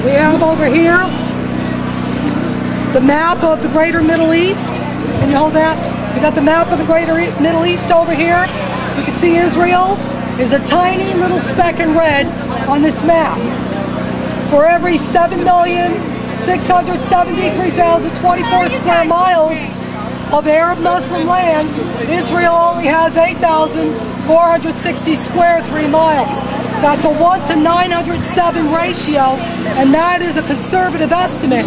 We have over here the map of the greater Middle East. Can you hold that? We got the map of the greater Middle East over here. You can see Israel is a tiny little speck in red on this map. For every 7,673,024 square miles of Arab Muslim land, Israel only has 8,460 square 3 miles. That's a 1 to 907 ratio, and that is a conservative estimate.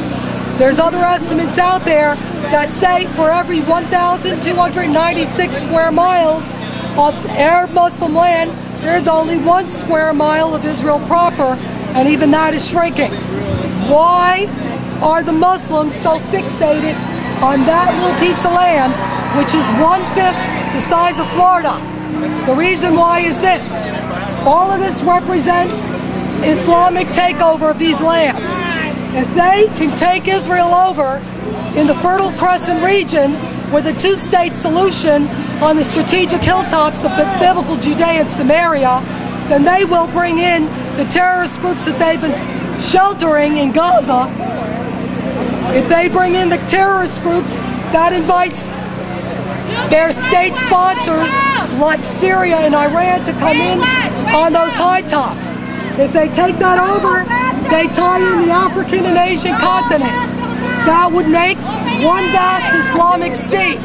There's other estimates out there that say for every 1,296 square miles of Arab Muslim land, there's only 1 square mile of Israel proper, and even that is shrinking. Why are the Muslims so fixated on that little piece of land, which is 1/5 the size of Florida? The reason why is this. All of this represents Islamic takeover of these lands. If they can take Israel over in the Fertile Crescent region with a two-state solution on the strategic hilltops of biblical Judea and Samaria, then they will bring in the terrorist groups that they've been sheltering in Gaza. If they bring in the terrorist groups, that invites their state sponsors like Syria and Iran to come in on those high tops. If they take that over, they tie in the African and Asian continents. That would make one vast Islamic sea.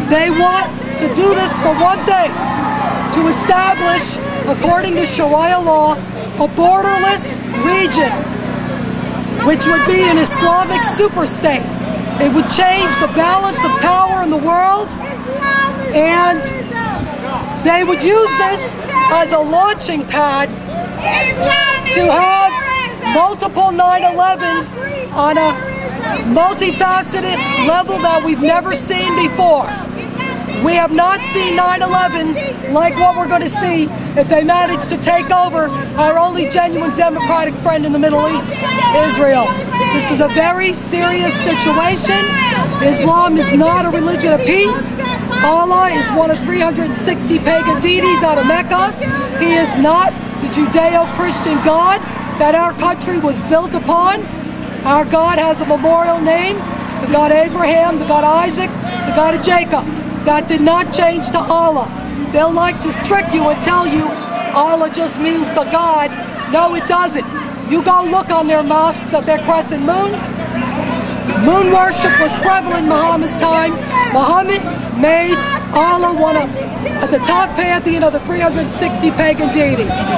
They want to do this for one thing, to establish, according to Sharia law, a borderless region, which would be an Islamic superstate. It would change the balance of power in the world, and they would use this as a launching pad to have multiple 9/11s on a multifaceted level that we've never seen before. We have not seen 9/11s like what we're going to see if they manage to take over our only genuine democratic friend in the Middle East, Israel. This is a very serious situation. Islam is not a religion of peace. Allah is one of 360 pagan deities out of Mecca. He is not the Judeo-Christian God that our country was built upon. Our God has a memorial name, the God Abraham, the God Isaac, the God of Jacob. That did not change to Allah. They'll like to trick you and tell you Allah just means the God. No, it doesn't. You go look on their mosques at their crescent moon. Moon worship was prevalent in Muhammad's time. Muhammad made Allah one of at the top pantheon of the 360 pagan deities.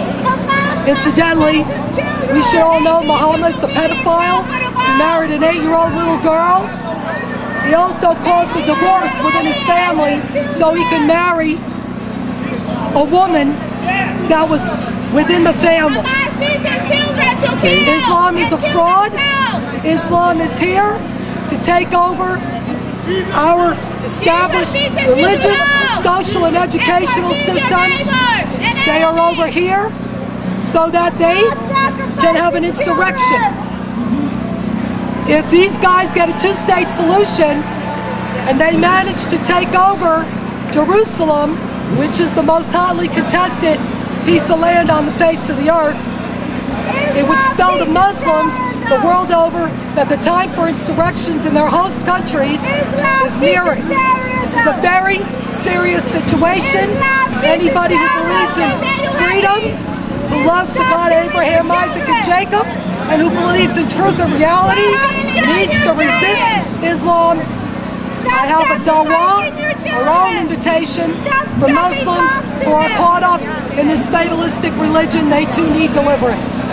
Incidentally, we should all know Muhammad's a pedophile. He married an 8-year-old little girl. He also caused a divorce within his family so he could marry a woman that was within the family. Islam is a fraud. Islam is here to take over our established religious, social, and educational systems. They are over here so that they can have an insurrection. If these guys get a two-state solution and they manage to take over Jerusalem, which is the most hotly contested piece of land on the face of the earth, it would spell to Muslims the world over that the time for insurrections in their host countries is nearing. This is a very serious situation. Anybody who believes in freedom, who loves the God Abraham, Isaac, and Jacob, and who believes in truth and reality, needs to resist Islam. I have a dawah, our own invitation for Muslims who are caught up in this fatalistic religion. They too need deliverance.